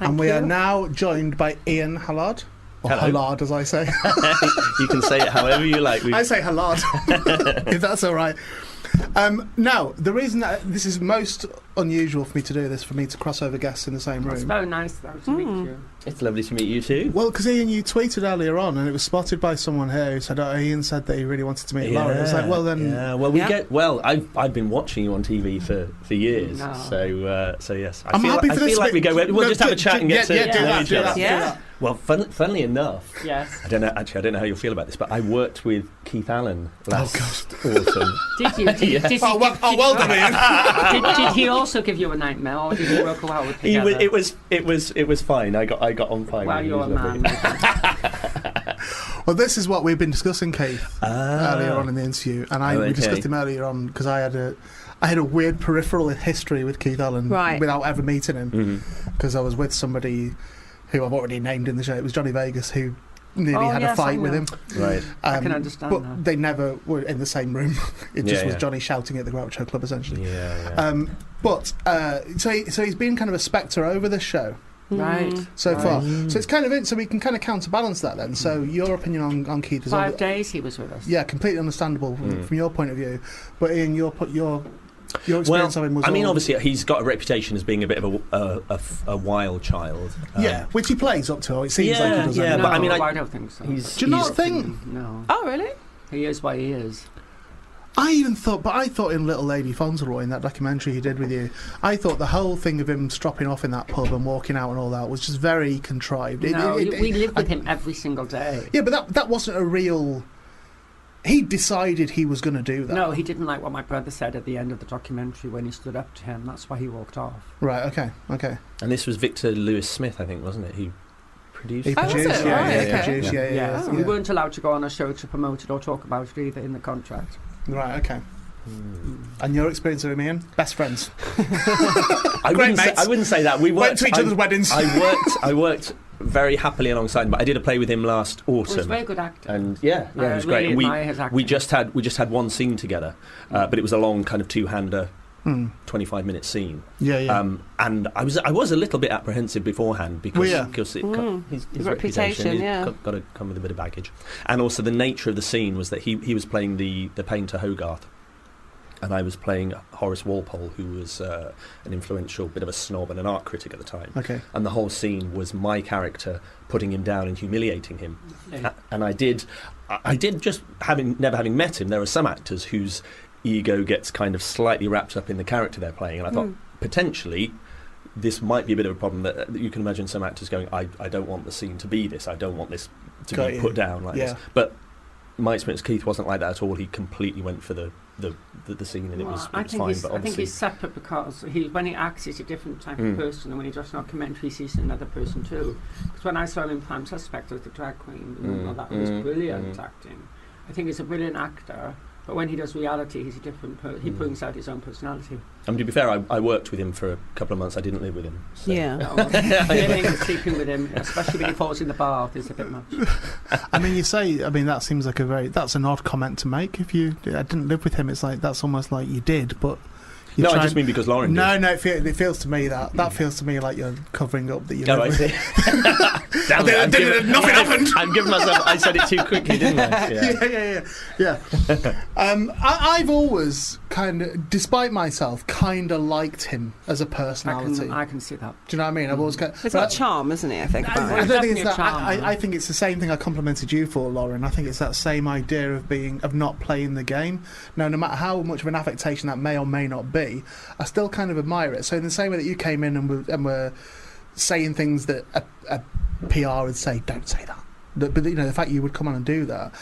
And we are now joined by Ian Hallard. Or Hello. Hallard, as I say. You can say it however you like. I say Hallard, if that's all right. Now, the reason that this is most unusual for me to do this, for me to cross over guests in the same room. It's very nice, though, to meet you. It's lovely to meet you too. Well, because Ian, you tweeted earlier on, and it was spotted by someone here who said, Ian said that he really wanted to meet Lauren. It's like, well then... Yeah, well, I've been watching you on TV for years, so yes. I feel like we go... We'll just have a chat and get to know each other. Yeah. Well, funnily enough, Yes. I don't know how you'll feel about this, but I worked with Keith Allen last autumn. Did you? well done, Ian. Did he also give you a nightmare, or did you work well with together? It was fine. I got on fine. Well, you're a man. Well, this is what we've been discussing, Keith, earlier on in the interview, and we discussed him earlier on because I had a weird peripheral history with Keith Allen without ever meeting him, because I was with somebody who I've already named in the show. It was Johnny Vegas, who nearly had a fight with him. Right. I can understand but that. they never were in the same room. It just was Johnny shouting at the Groucho Club, essentially. So he's been kind of a spectre over this show. Right. So far. So it's kind of so we can kind of counterbalance that then. So your opinion on Keith is 5 days he was with us. Yeah, completely understandable from your point of view. But Ian, your experience of him was... I mean, obviously, he's got a reputation as being a bit of a wild child. Which he plays up to. It seems like he does. Yeah, anyway. but I mean, I don't think so. Do you not think? No. Oh, really? He is what he is. I thought in Little Lady Fauntleroy, in that documentary he did with you, I thought the whole thing of him stropping off in that pub and walking out and all that was just very contrived. We lived with him every single day. Yeah, but that wasn't a real... He decided he was going to do that. No, he didn't like what my brother said at the end of the documentary when he stood up to him. That's why he walked off. Right, okay. And this was Victor Lewis Smith, I think, wasn't it? He produced it. Yeah. We weren't allowed to go on a show to promote it or talk about it either in the contract. Right, okay. And your experience of him, Ian? Best friends? I wouldn't say that. We went to each other's weddings. I worked very happily alongside him, but I did a play with him last autumn. He was a very good actor. And it was great. Really admire his acting. We just had one scene together, but it was a long kind of two-hander 25-minute scene. And I was a little bit apprehensive beforehand because his reputation got to come with a bit of baggage, and also the nature of the scene was that he was playing the painter Hogarth, and I was playing Horace Walpole, who was an influential bit of a snob and an art critic at the time. Okay. And the whole scene was my character putting him down and humiliating him. And I did just never having met him. There are some actors whose ego gets kind of slightly wrapped up in the character they're playing, and I thought potentially this might be a bit of a problem, that you can imagine some actors going, I don't want the scene to be this, I don't want this to be put down like this. But my experience, Keith wasn't like that at all. He completely went for the scene, and it was fine. But obviously, I think he's separate because when he acts, he's a different type of person, and when he does an documentary, he's another person too. Because when I saw him in Prime Suspect as the drag queen, that was brilliant acting. I think he's a brilliant actor. But when he does reality, he's a different person. He brings out his own personality. To be fair, I worked with him for a couple of months. I didn't live with him. So. Sleeping with him, especially when he falls in the bath, is a bit much. That seems like that's an odd comment to make. If I didn't live with him, it's like, that's almost like you did, but... No, I just mean because Lauren did. No, it feels to me that feels to me like you're covering up that you. No, I see. Nothing happened. I'm giving myself. I said it too quickly, didn't I? Yeah. I've always despite myself, liked him as a personality. I can see that. Do you know what I mean? I've always it's got charm, isn't it? I think. I don't think it's that. I think it's the same thing I complimented you for, Lauren. I think it's that same idea of not playing the game. No matter how much of an affectation that may or may not be, I still kind of admire it. So in the same way that you came in and were saying things that a PR would say, don't say that. But the fact you would come on and do that,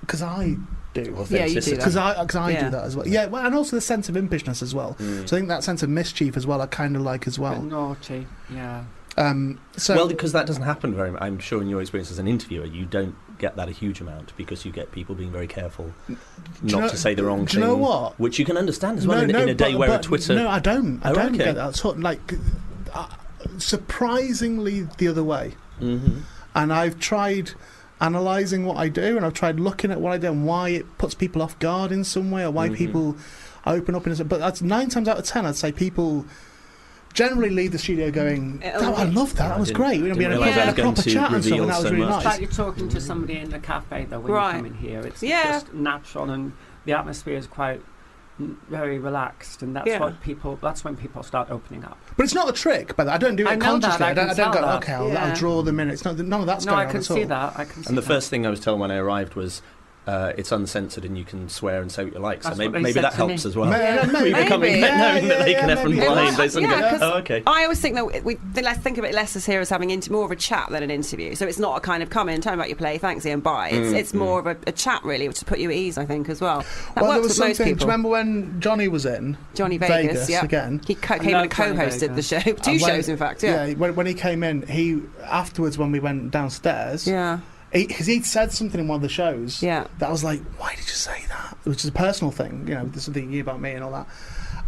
because I do. Yeah, you do that. Because I do that as well. Yeah, and also the sense of impishness as well. So I think that sense of mischief as well, I kind of like as well. Naughty, yeah. Because that doesn't happen very much. I'm sure in your experience as an interviewer, you don't get that a huge amount, because you get people being very careful not to say the wrong thing. Do you know what? Which you can understand as well in a day where a Twitter... No, I don't. I don't get that. Sort of surprisingly the other way. Mm-hmm. And I've tried analysing what I do, and I've tried looking at what I do and why it puts people off guard in some way, or why people open up in a... But that's 9 times out of 10, I'd say people generally leave the studio going, Oh, I love that. That was great. We had a realise I was going proper to chat and stuff, reveal and that was so really much. It's nice. like you're talking to somebody in the cafe, though, when Right. you come in here. It's Yeah. just natural, and the atmosphere is quite very relaxed, and that's that's when people start opening up. But it's not a trick, but I don't do it I know consciously. that, I I can don't go, tell that. okay, Yeah. I'll draw them in. It's not, none of that's No, going I on can at see all. that. I can see And the that. first thing I was told when I arrived was, it's uncensored and you can swear and say what you like. So That's what they maybe said that to helps me. as well. Maybe. We become Maybe. knowing that they can F and maybe. blind. They suddenly Yeah, go, 'cause oh, okay. I always think that let's think of it less as here as having more of a chat than an interview. So it's not a kind of come in, tell me about your play, thanks Ian, bye. It's more of a chat really, which to put you at ease, I think, as well. That Well, there works was with most something. Do people. you remember when Johnny was in Johnny Vegas, yeah. again? He came love and Johnny co-hosted the Vegas. show. Two And when- shows, in fact, yeah. When he came in, he afterwards when we went downstairs, Yeah. because he'd said something in one of the shows Yeah. that I was like, why did you say that? Which is a personal thing, this is the thing about me and all that.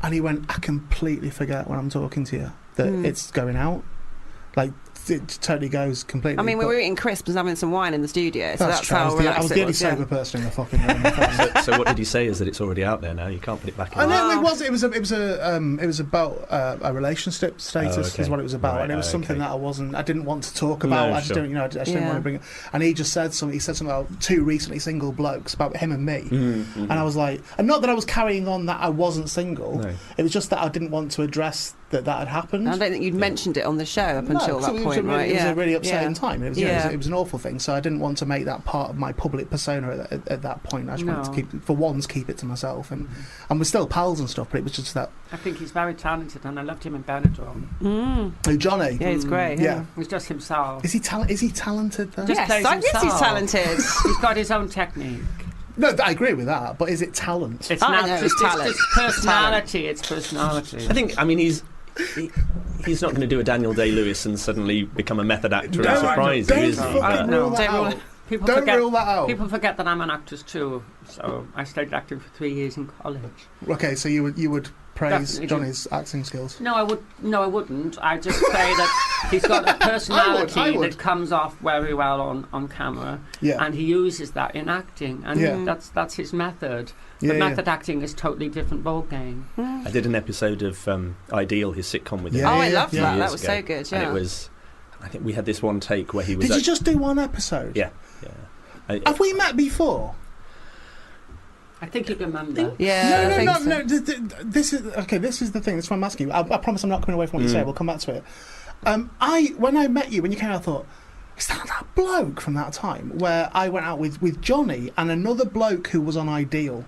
And he went, I completely forget when I'm talking to you that it's going out. Like, it totally goes completely. I mean, we but were eating crisps and having some wine in the studio, so that's true. how I was relaxed the it only was. Yeah. sober person in the fucking room. So what did he say? Is that it's already out there now? You can't put it back in. I know Wow. it was about a relationship status okay. is what it was about, Right, and it was something okay. that I didn't want to talk about. No, I just sure. didn't, I just didn't Yeah. want to bring it. And he just said something. He said something about two recently single blokes, about him and me. Mm-hmm. And I was like, and not that I was carrying on that I wasn't single. No. It was just that I didn't want to address that had happened. I don't think you'd mentioned it on the show up until that it was point, right? It was Yeah. a really upsetting Yeah. time. It was, Yeah. it was an awful thing. So I didn't want to make that part of my public persona at that point. I just wanted to keep it to myself. And we're still pals and stuff. But it was just that. I think he's very talented, and I loved him in Benidorm. Oh, Johnny. Yeah, he's great. Yeah. He's just himself. Is he talented though? Just Yes, plays I guess he's himself. talented. He's got his own technique. No, I agree with that. But is it talent? It's I not know, just it's talent. It's personality. It's personality. I think. I mean, he's not going to do a Daniel Day-Lewis and suddenly become a method actor Don't- and surprise don't you, is he? fucking rule that Don't rule out. it. People Don't forget, rule that out. People forget that I'm an actress too. So I studied acting for 3 years in college. Okay, so you would praise Definitely Johnny's acting skills. No, I wouldn't. I just say that he's got a personality I would. that comes off very well on camera, Yeah. and he uses that in acting, and Yeah. that's his method. Yeah, But yeah. method acting is totally different ballgame. I did an episode of Ideal, his sitcom, with him. Yeah, Oh, I yeah, loved yeah. that. That years was ago. so good. And Yeah. it was. I think we had this one take where he was. Did you just do one episode? Yeah. Have we met before? I think you remember. Yeah. I think so. No. This is okay. This is the thing. That's why I'm asking you. I promise I'm not coming away from what you say. We'll come back to it. When I met you, when you came out, I thought, is that bloke from that time where I went out with Johnny and another bloke who was on Ideal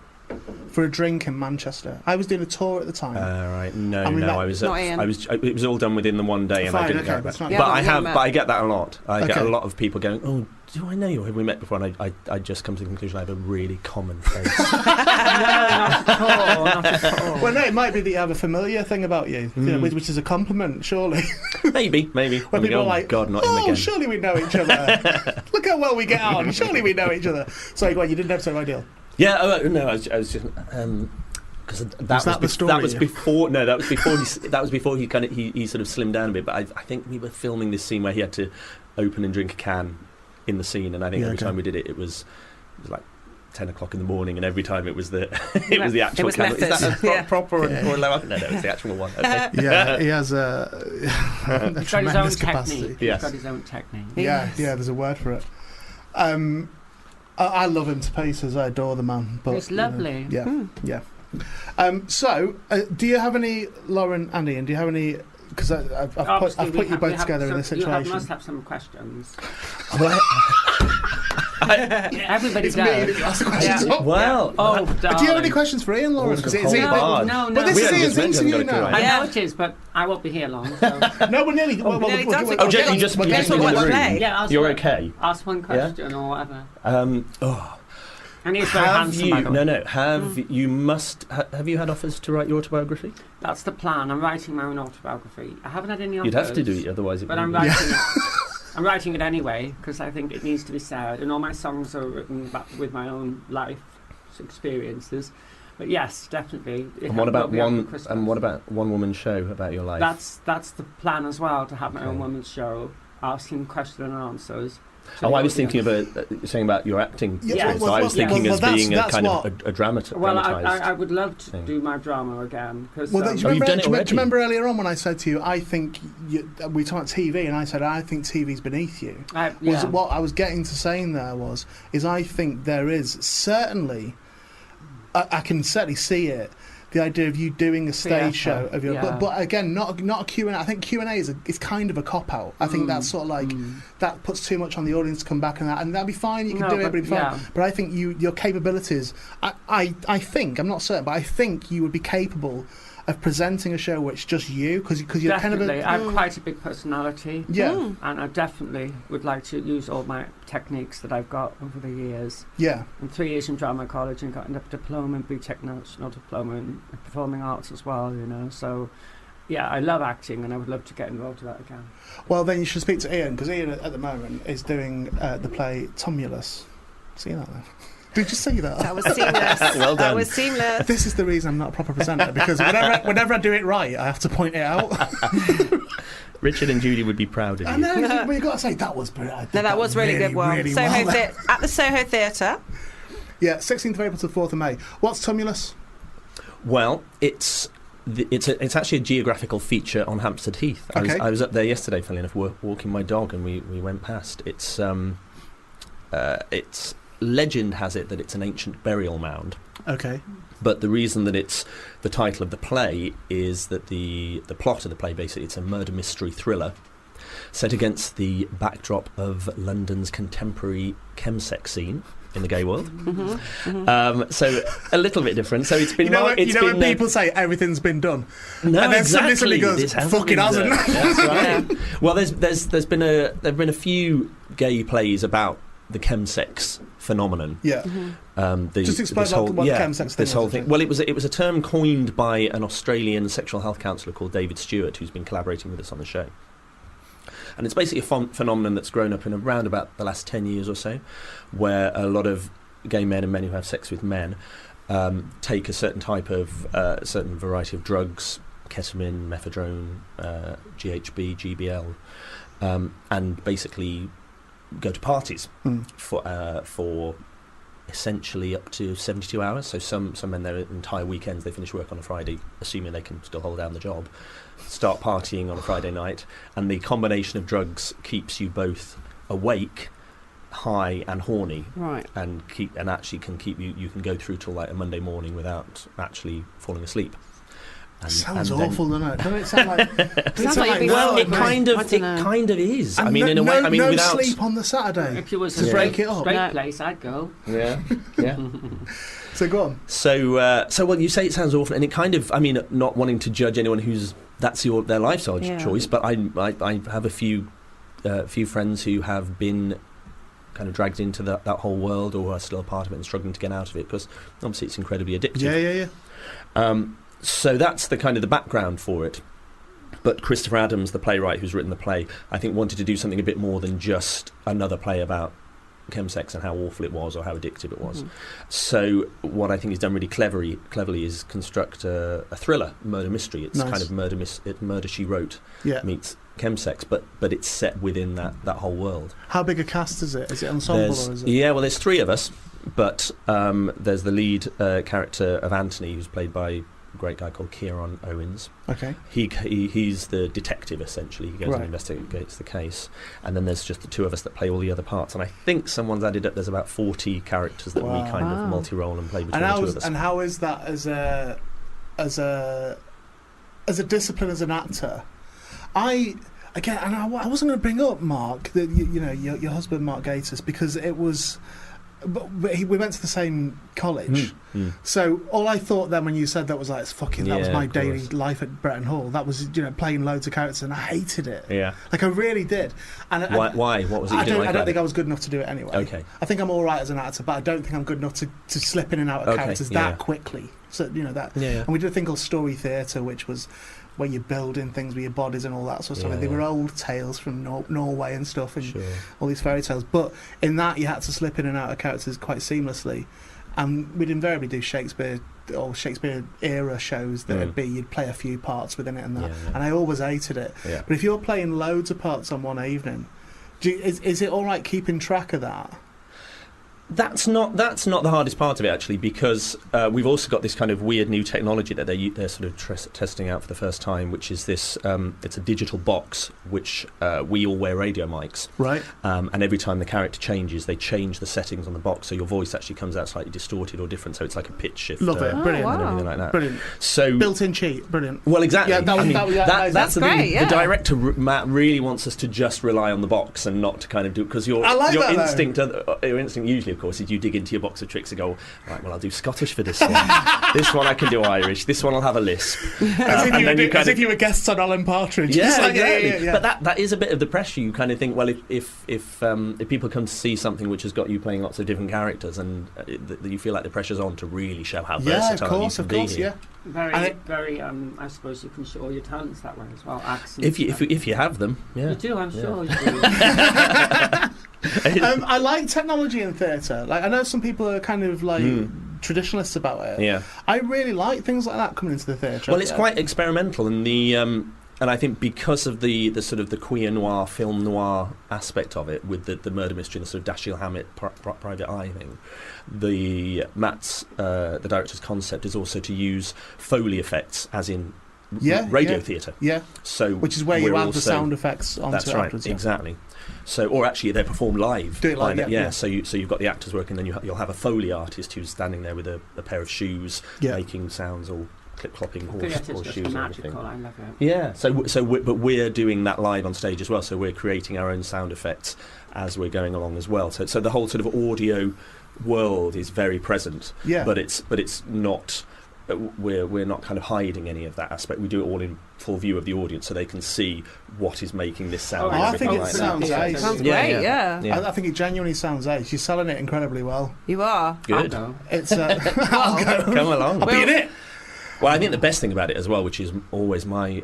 for a drink in Manchester? I was doing a tour at the time. Right. No, And we met- I was. Not Ian. It was all done within the one day, and I Fine, didn't okay, go but it's back. not- Yeah, But I but have. we met. But I get that a lot. I get a Okay. lot of people going, "Oh, do I know you? Have we met before?" And I just come to the conclusion I have a really common face. Not at all. Well, no, it might be that you have a familiar thing about you, which is a compliment, surely. maybe. When And we people go, are like, God, not him oh, again. surely we know each other. Look how well we get on. Surely we know each other. Sorry, go on, you didn't have to say Ideal. Yeah. No, I was just. Because that the story? That was before. No, that was before. That was before he sort of slimmed down a bit. But I think we were filming this scene where he had to open and drink a can in the scene, and I think every time we did it, it was like 10 o'clock in the morning, and every time it was the was the actual was can. method. Is that a Yeah. proper or low? No, it's the actual one. Okay. Yeah, he has a He's got his own tremendous capacity. technique. Yes. He's got his own technique. Yeah, there's a word for it. I love him to pieces. I adore the man. But, He's lovely. Yeah. So, do you have any, Lauren and Ian, do you have any, because I've put you both together in this situation. You must have some questions. Well, Everybody It's me does. that ask questions. Yeah. well, Oh, Do you have any questions for Ian, Lauren? Because Because it's it's hard. Ian. No, But this We is haven't Ian's just mentioned interview I've got to now. go I Yeah. know it is, but I won't be here long. So. No, we're nearly. nearly done. we'll Oh, get you just we'll you get just to in what the to room. play. Yeah, ask You're one, okay. Ask one question or whatever. And he's very Have handsome, by you? the way. No. Have you had offers to write your autobiography? That's the plan. I'm writing my own autobiography. I haven't had any offers. You'd have to do it, otherwise it But wouldn't I'm be. writing it. I'm writing it anyway because I think it needs to be said, and all my songs are written with my own life experiences. But yes, definitely. And what about one woman show about your life? That's the plan as well, to have my own Okay. woman's show. asking question and answers. Oh, I was thinking saying about your acting. Yeah, So I was thinking as being a kind of a dramatized. Well, I would love to do my drama again. Cause, Well, you've done it already. Do you remember earlier on when I said to you, I think we talked about TV, and I said I think TV's beneath you. What I was getting to saying there is I think there is certainly, I can certainly see it. The idea of you doing a stage show of your, but again, not a Q&A. I think Q&A is kind of a cop out. I think that's sort of like that puts too much on the audience to come back and that'd be fine. You can do it, but it'd be fine. But I think your capabilities. I think I'm not certain, but I think you would be capable of presenting a show which just you because you're definitely. kind of I'm quite a big personality. Yeah, and I definitely would like to use all my techniques that I've got over the years. Yeah, and 3 years in drama college and got a diploma and BTEC national diploma in performing arts as well. So. Yeah, I love acting, and I would love to get involved with that again. Well, then you should speak to Ian because Ian at the moment is doing the play TUMULUS. See that there? Did you see that? That was seamless. Well done. That was seamless. This is the reason I'm not a proper presenter because whenever I do it right, I have to point it out. Richard and Judy would be proud of you. I know, but you've got to say that was brilliant. No, that was really good one. Really At the Soho Theatre. Yeah, 16th of April to 4th of May. What's TUMULUS? Well, it's actually a geographical feature on Hampstead Heath. I was up there yesterday, funnily enough, walking my dog, and we went past. It's legend has it that it's an ancient burial mound. Okay. But the reason that it's the title of the play is that the plot of the play, basically, it's a murder mystery thriller set against the backdrop of London's contemporary chemsex scene in the gay world. So a little bit different. So it's been when people say everything's been done. No, and then exactly. somebody goes, "Fuck, it hasn't." That's right. Well, there's been a few gay plays about the chemsex phenomenon. Yeah. Just explain what the chemsex thing this whole thing. Well, it was a term coined by an Australian sexual health counsellor called David Stewart, who's been collaborating with us on the show. And it's basically a phenomenon that's grown up in around about the last 10 years or so, where a lot of gay men and men who have sex with men take a certain type of, certain variety of drugs, ketamine, methadone, GHB, GBL, and basically go to parties for essentially up to 72 hours. So some men, their entire weekends, they finish work on a Friday, assuming they can still hold down the job, start partying on a Friday night, and the combination of drugs keeps you both awake, high and horny, right? And actually can keep you can go through till like a Monday morning without actually falling asleep. Sounds awful, doesn't it? Doesn't it sound like? Well, it kind of is. And in a way, no without sleep on the Saturday. If you was to break it up, straight place, I'd go. Yeah. So go on. So well, you say it sounds awful, and it kind of. Not wanting to judge anyone who's that's their lifestyle choice, but I have a few friends who have been kind of dragged into that whole world, or are still a part of it and struggling to get out of it because obviously it's incredibly addictive. Yeah. So that's the kind of the background for it. But Christopher Adams, the playwright who's written the play, I think wanted to do something a bit more than just another play about chemsex and how awful it was or how addictive it was. So what I think he's done really cleverly is construct a thriller, murder mystery. It's kind of Murder She Wrote meets chemsex, but it's set within that whole world. How big a cast is it? Is it ensemble or is it? Yeah, well, there's three of us, but there's the lead character of Anthony, who's played by a great guy called Kieran Owens. Okay. He's the detective, essentially. He goes and investigates the case. And then there's just the two of us that play all the other parts. And I think someone's added up, there's about 40 characters that we kind of multi-role and play between the two of us. And how is that as a discipline as an actor? I wasn't going to bring up Mark, your husband Mark Gatiss, because it was... But we went to the same college, so all I thought then when you said that was like, that was my daily life at Bretton Hall. That was playing loads of characters, and I hated it. Yeah, like I really did. And why? What was it? I don't think I was good enough to do it anyway. Okay, I think I'm all right as an actor, but I don't think I'm good enough to slip in and out of characters that quickly. So that. Yeah. And we did a thing called story theatre, which was where you're building things with your bodies and all that sort of stuff. And they were old tales from Norway and stuff, and all these fairy tales. But in that, you had to slip in and out of characters quite seamlessly. And we'd invariably do Shakespeare or Shakespeare era shows that would be you'd play a few parts within it and that, and I always hated it. Yeah. But if you're playing loads of parts on one evening, is it all right keeping track of that? That's not the hardest part of it, actually, because we've also got this kind of weird new technology that they're sort of testing out for the first time, which is this. It's a digital box which we all wear radio mics, right? And every time the character changes, they change the settings on the box, so your voice actually comes out slightly distorted or different. So it's like a pitch shift. Love it, brilliant, and everything like that. Brilliant. So built-in cheat, brilliant. Well, exactly. Yeah, that's the great. thing. Yeah. The director Matt really wants us to just rely on the box and not to kind of do, because your instinct usually, of course, is you dig into your box of tricks and go, right, well, I'll do Scottish for this one. This one I can do Irish. This one I'll have a lisp. As if you were guests on Alan Partridge. Yeah, like, exactly. yeah. But that is a bit of the pressure. You kind of think, well, if people come to see something which has got you playing lots of different characters, and you feel like the pressure's on to really show how versatile you can be. Yeah. Very. I suppose you can show all your talents that way as well. Accents. If you have them, yeah. You do. I'm sure you do. I like technology in theatre. Like, I know some people are kind of like traditionalists about it. Yeah. I really like things like that coming into the theatre. Well, it's quite experimental, and and I think because of the sort of the queer noir, film noir aspect of it, with the murder mystery and the sort of Dashiell Hammett private eye thing, the director's concept is also to use Foley effects, as in radio theatre. Yeah. So which is where you add the sound effects onto that's it right, afterwards. exactly. So, or actually, they're performed live. Do it live, yeah. So you've got the actors working, then you'll have a Foley artist who's standing there with a pair of shoes, making sounds, all clip-clopping horse shoes and everything. I love it. Yeah. But we're doing that live on stage as well. So we're creating our own sound effects as we're going along as well. So the whole sort of audio world is very present. Yeah. But it's not. We're not kind of hiding any of that aspect. We do it all in full view of the audience, so they can see what is making this sound. I think it sounds ace. Sounds great, yeah. I think it genuinely sounds ace. You're selling it incredibly well. You are. Good. It's I'll go. Come along. I'll be in it. Well, I think the best thing about it as well, which is always my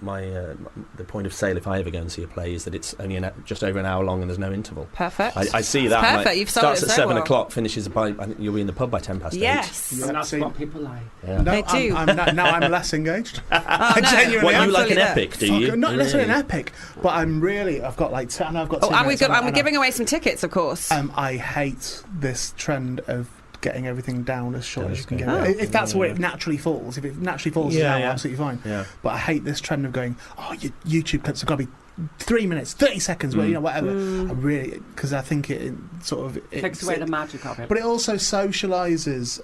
the point of sale if I ever go and see a play, is that it's only just over an hour long and there's no interval. Perfect. I see that. Perfect. You've sold starts it at so 7 well. o'clock, finishes by, I think you'll be in the pub by 8:10. Yes. And that's what people like. Yeah. No, They do. I'm less engaged. Oh, no. Genuinely What, am. you like an Fully epic, do you? Not necessarily an epic, but I've got like 10. I've got 10 and minutes we're giving away some tickets, of course. I hate this trend of getting everything down as short as you can get Oh. it. If that's where it naturally falls, if it naturally falls Yeah, down, yeah. absolutely fine. Yeah. But I hate this trend of going, your YouTube clips have got to be 3 minutes, 30 seconds, whatever. I really, because I think it sort of Takes away the magic of it. But it also socialises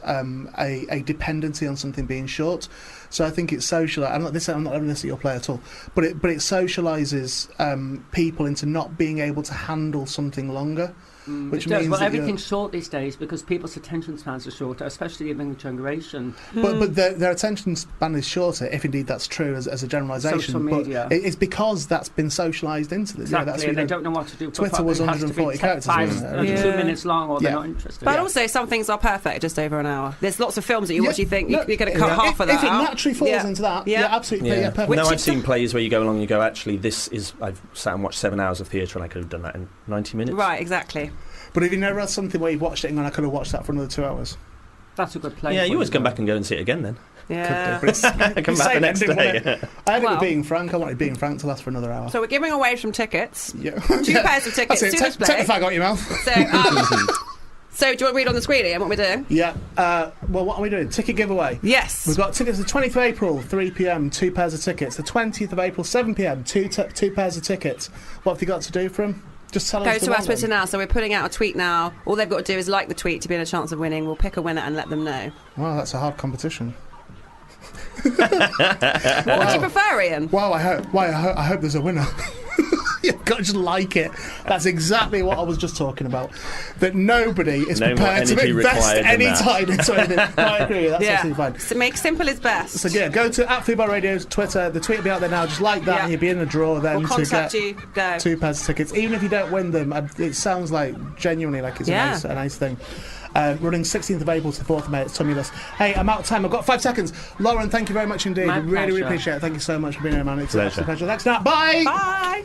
a dependency on something being short. So I think it socialises. I'm not letting this at your play at all. But it socialises people into not being able to handle something longer. Which it does. means Well, that everything's short these days because people's attention spans are shorter, especially in the generation. But their attention span is shorter, if indeed that's true as a generalisation. Social media. But it's because that's been socialised into this. Exactly, they don't know what to do. Twitter was 140 characters. 2 minutes long, or they're not interested. But also, some things are perfect just over an hour. There's lots of films that you watch, you think you're going to cut half of that If it out. naturally falls into that, absolutely, perfect. No, I've seen plays where you go along and you go, actually, I've sat and watched 7 hours of theatre and I could have done that in 90 minutes. Right, exactly. But have you never had something where you've watched it and gone, I could have watched that for another 2 hours? That's a good play. Yeah, you always come back and go and see it again then. Yeah. But it's, Come back the next day. I had it with Being Frank. I wanted Being Frank to last for another hour. So we're giving away some tickets. Yeah. 2 pairs of tickets That's it. to this play. Take the fag out your mouth. So do you want to read on the screen, Ian, what we're doing? Yeah. Well, what are we doing? Ticket giveaway. Yes. We've got tickets the 20th of April, 3 p.m, 2 pairs of tickets. The 20th of April, 7 p.m, 2 pairs of tickets. What have you got to do for them? Just tell Go us to our Twitter now. So we're putting out a tweet now. All they've got to do is like the tweet to be in a chance of winning. We'll pick a winner and let them know. Wow, that's a hard competition. What would you prefer, Ian? Wow, I hope there's a winner. You've got to just like it. That's exactly what I was just talking about. That nobody is prepared to invest any time into anything. I agree. That's absolutely fine. So make simple is best. So yeah, go to @FootballRadio's Twitter. The tweet will be out there now. Just like that, and you'll be in the draw then We'll to contact get you. Go. 2 pairs of tickets. Even if you don't win them, it sounds like genuinely like it's a nice thing. Running 16th of April to 4th of May at Tumulus. Hey, I'm out of time. I've got 5 seconds. Lauren, thank you very much indeed. My Really pleasure. appreciate it. Thank you so much for being here, man. It's a Pleasure. pleasure. Thanks, Nat. Bye. Bye.